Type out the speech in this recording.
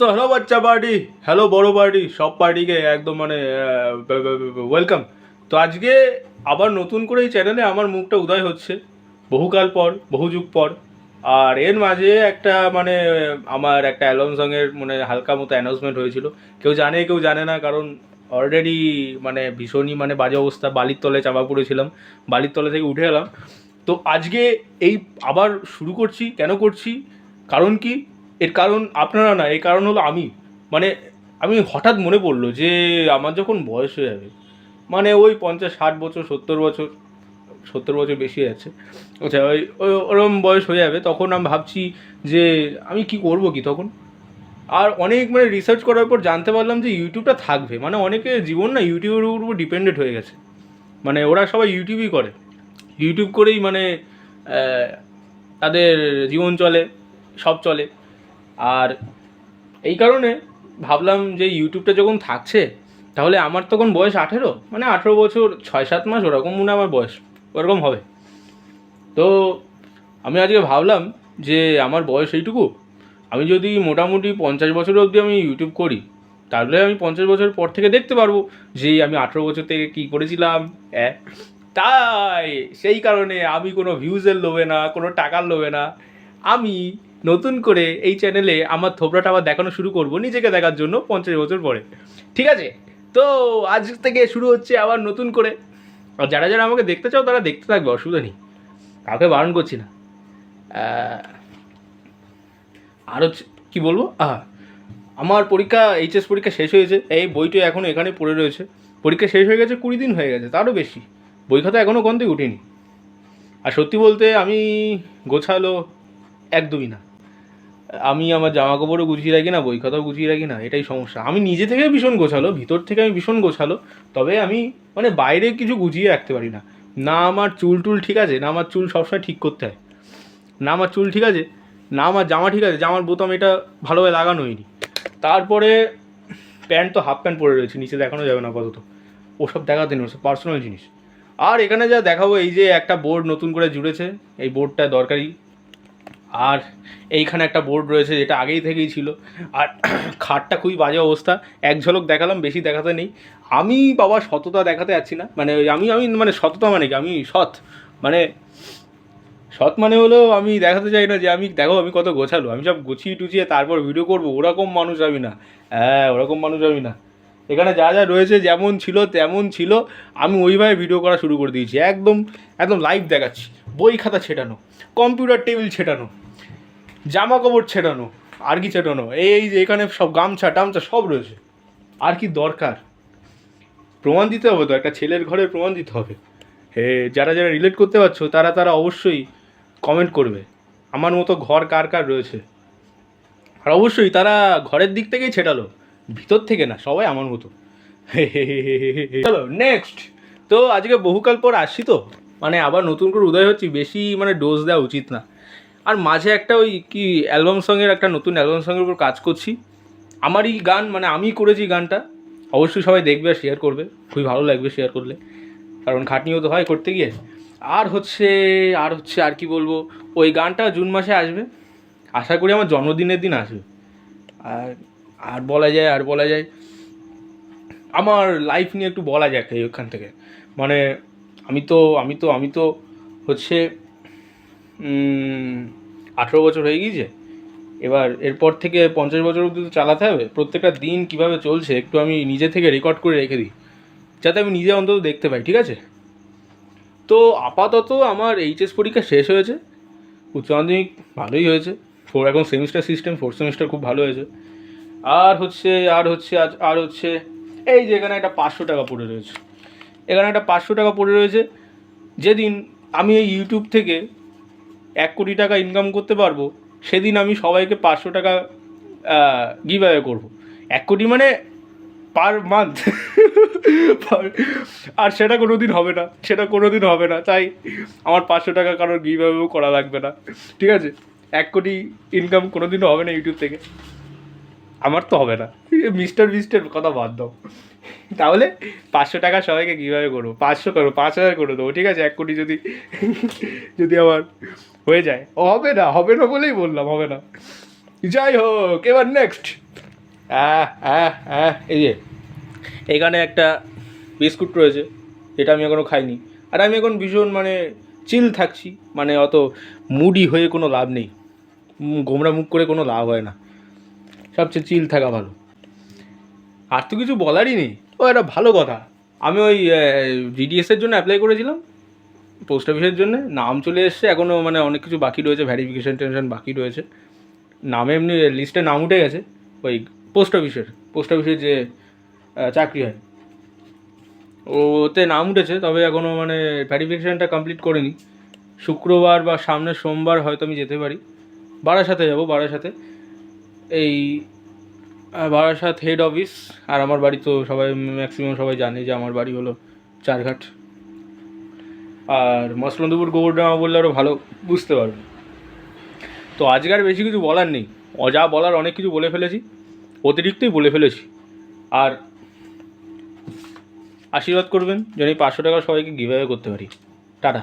So hello বাচ্চা party, hello বড় party, সব পার্টিকে একদম মানে ওয়েলকাম। তো আজকে আবার নতুন করে এই চ্যানেলে আমার মুখটা উদয় হচ্ছে বহুকাল পর, বহু যুগ পর। আর এর মাঝে একটা মানে আমার একটা অ্যালবাম সঙের মানে হালকা মতো অ্যানাউন্সমেন্ট হয়েছিল। কেউ জানে কেউ জানে না, কারণ অলরেডি মানে ভীষণই মানে বাজে অবস্থা, বালির তলে চাপা পড়েছিলাম, বালির তলে থেকে উঠে এলাম। তো আজকে এই আবার শুরু করছি, কেন করছি, কারণ কি, এর কারণ আপনারা না, এই কারণ হলো আমি। মানে আমি হঠাৎ মনে পড়লো যে আমার যখন বয়স হয়ে যাবে, মানে ওই 50-60 বছর, 70 বছর, 70 বছর বেশি আছে, আচ্ছা ওই ওরম বয়স হয়ে যাবে, তখন আমি ভাবছি যে আমি কি করব কি তখন। আর অনেক মানে রিসার্চ করার পর জানতে পারলাম যে ইউটিউবটা থাকবে, মানে অনেকে জীবন না ইউটিউবের উপর ডিপেন্ডেন্ট হয়ে গেছে। মানে ওরা সবাই ইউটিউবই করে, ইউটিউব করেই মানে তাদের জীবন চলে, সব চলে। আর এই কারণে ভাবলাম যে ইউটিউবটা যখন থাকছে, তাহলে আমার তখন বয়স 18, মানে 18 বছর 6-7 মাস ওরকম মনে হয় আমার বয়স, ওরকম হবে। তো আমি আজকে ভাবলাম যে আমার বয়স এইটুকু, আমি যদি মোটামুটি 50 বছর অবধি আমি ইউটিউব করি, তাহলে আমি 50 বছর পর থেকে দেখতে পারবো যে আমি 18 বছর থেকে কী করেছিলাম। তাই সেই কারণে আমি কোনো ভিউজের লোভে না, কোনো টাকার লোভে না, আমি নতুন করে এই চ্যানেলে আমার থোবরাটা আবার দেখানো শুরু করব নিজেকে দেখার জন্য 50 বছর পরে। ঠিক আছে, তো আজ থেকে শুরু হচ্ছে আবার নতুন করে। আর যারা যারা আমাকে দেখতে চাও তারা দেখতে থাকবে, অসুবিধা নেই, কাউকে বারণ করছি না। আর হচ্ছে কী বলবো, আমার পরীক্ষা, এইচএস পরীক্ষা শেষ হয়েছে, এই বইটা এখনও এখানে পড়ে রয়েছে। পরীক্ষা শেষ হয়ে গেছে 20 দিন হয়ে গেছে, তারও বেশি। বই খাতা এখনও কোন থেকে উঠিনি। আর সত্যি বলতে আমি গোছালো একদমই না। আমি আমার জামা কাপড়ও গুছিয়ে রাখি না, বই খাতাও গুছিয়ে রাখি না, এটাই সমস্যা। আমি নিজে থেকে ভীষণ গোছালো, ভিতর থেকে আমি ভীষণ গোছালো, তবে আমি মানে বাইরে কিছু গুছিয়ে রাখতে পারি না। না আমার চুল টুল ঠিক আছে, না আমার চুল সবসময় ঠিক করতে হয়, না আমার চুল ঠিক আছে, না আমার জামা ঠিক আছে, জামার বোতাম এটা ভালোভাবে লাগানো হয়নি। তারপরে প্যান্ট তো হাফ প্যান্ট পরে রয়েছে, নিচে দেখানো যাবে না আপাতত, ওসব দেখাতে নেই, ওসব পার্সোনাল জিনিস। আর এখানে যা দেখাবো, এই যে একটা বোর্ড নতুন করে জুড়েছে, এই বোর্ডটা দরকারি। আর এইখানে একটা বোর্ড রয়েছে যেটা আগেই থেকেই ছিল। আর খাটটা খুবই বাজে অবস্থা, এক ঝলক দেখালাম, বেশি দেখাতে নেই। আমি বাবা সততা দেখাতে যাচ্ছি না, মানে আমি আমি মানে সততা মানে কি, আমি সৎ, মানে সৎ মানে হলো আমি দেখাতে চাই না যে আমি দেখো আমি কত গোছালো, আমি সব গুছিয়ে টুছিয়ে তারপর ভিডিও করবো, ওরকম মানুষ আমি না। হ্যাঁ, ওরকম মানুষ আমি না। এখানে যা যা রয়েছে যেমন ছিল তেমন ছিল, আমি ওইভাবে ভিডিও করা শুরু করে দিয়েছি, একদম একদম লাইভ দেখাচ্ছি। বই খাতা ছেটানো, কম্পিউটার টেবিল ছেটানো, জামা কাপড় ছেটানো, আর কি ছেটানো, এই যে এখানে সব গামছা টামছা সব রয়েছে। আর কি দরকার, প্রমাণ দিতে হবে তো, একটা ছেলের ঘরের প্রমাণ দিতে হবে। হে, যারা যারা রিলেট করতে পারছো তারা তারা অবশ্যই কমেন্ট করবে আমার মতো ঘর কার কার রয়েছে। আর অবশ্যই তারা ঘরের দিক থেকেই ছেটালো, ভিতর থেকে না, সবাই আমার মতো। চলো নেক্সট। তো আজকে বহুকাল পর আসছি, তো মানে আবার নতুন করে উদয় হচ্ছি, বেশি মানে ডোজ দেওয়া উচিত না। আর মাঝে একটা ওই কি অ্যালবাম সঙের, একটা নতুন অ্যালবাম সঙের উপর কাজ করছি, আমারই গান, মানে আমি করেছি গানটা। অবশ্যই সবাই দেখবে আর শেয়ার করবে, খুবই ভালো লাগবে শেয়ার করলে, কারণ খাটনিও তো হয় করতে গিয়ে। আর হচ্ছে আর কি বলবো, ওই গানটা জুন মাসে আসবে, আশা করি আমার জন্মদিনের দিন আসবে। আর আর বলা যায় আমার লাইফ নিয়ে একটু বলা যায় একটা ওখান থেকে। মানে আমি তো হচ্ছে 18 বছর হয়ে গিয়েছে, এবার এরপর থেকে 50 বছর অবধি তো চালাতে হবে। প্রত্যেকটা দিন কীভাবে চলছে একটু আমি নিজে থেকে রেকর্ড করে রেখে দিই, যাতে আমি নিজে অন্তত দেখতে পাই, ঠিক আছে। তো আপাতত আমার এইচএস পরীক্ষা শেষ হয়েছে, উচ্চ মাধ্যমিক ভালোই হয়েছে, এখন সেমিস্টার সিস্টেম, 4th সেমিস্টার খুব ভালো হয়েছে। আর হচ্ছে এই যে এখানে একটা 500 টাকা পড়ে রয়েছে, যেদিন আমি এই ইউটিউব থেকে 1 কোটি টাকা ইনকাম করতে পারবো, সেদিন আমি সবাইকে 500 টাকা গিভ অ্যাওয়ে করবো। 1 কোটি মানে পার মান্থ। আর সেটা কোনো দিন হবে না, তাই আমার 500 টাকা কারোর গিভ অ্যাওয়েও করা লাগবে না, ঠিক আছে। 1 কোটি ইনকাম কোনো দিনও হবে না ইউটিউব থেকে, আমার তো হবে না। মিস্টার বিস্টের কথা বাদ দাও, তাহলে 500 টাকা সবাইকে কীভাবে করবো, 500 করবো, 5,000 করে দেবো, ঠিক আছে। 1 কোটি যদি যদি আমার হয়ে যায়, হবে না বলেই বললাম, হবে না। যাই হোক, এবার নেক্সট। এই যে এখানে একটা বিস্কুট রয়েছে, এটা আমি এখনও খাইনি। আর আমি এখন ভীষণ মানে চিল থাকছি, মানে অত মুডি হয়ে কোনো লাভ নেই, গোমরা মুখ করে কোনো লাভ হয় না, সবচেয়ে চিল থাকা ভালো। আর তো কিছু বলারই নেই। ও একটা ভালো কথা, আমি ওই জিডিএসের জন্য অ্যাপ্লাই করেছিলাম, পোস্ট অফিসের জন্য, নাম চলে এসছে, এখনও মানে অনেক কিছু বাকি রয়েছে, ভ্যারিফিকেশান টেনশন বাকি রয়েছে। নামে এমনি লিস্টে নাম উঠে গেছে, ওই পোস্ট অফিসের যে চাকরি হয় ওতে নাম উঠেছে, তবে এখনও মানে ভ্যারিফিকেশানটা কমপ্লিট করিনি। শুক্রবার বা সামনের সোমবার হয়তো আমি যেতে পারি, বারাসাতে যাব। বারাসাতে এই বারাসাত হেড অফিস, আর আমার বাড়ি তো সবাই ম্যাক্সিমাম সবাই জানে যে আমার বাড়ি হলো চারঘাট। আর মসলন্দপুর গোবরডাঙ্গা বললে আরও ভালো বুঝতে পারবে। তো আজকে আর বেশি কিছু বলার নেই, যা বলার অনেক কিছু বলে ফেলেছি, অতিরিক্তই বলে ফেলেছি। আর আশীর্বাদ করবেন যেন এই 500 টাকা সবাইকে গিভঅ্যাওয়ে করতে পারি। টাটা।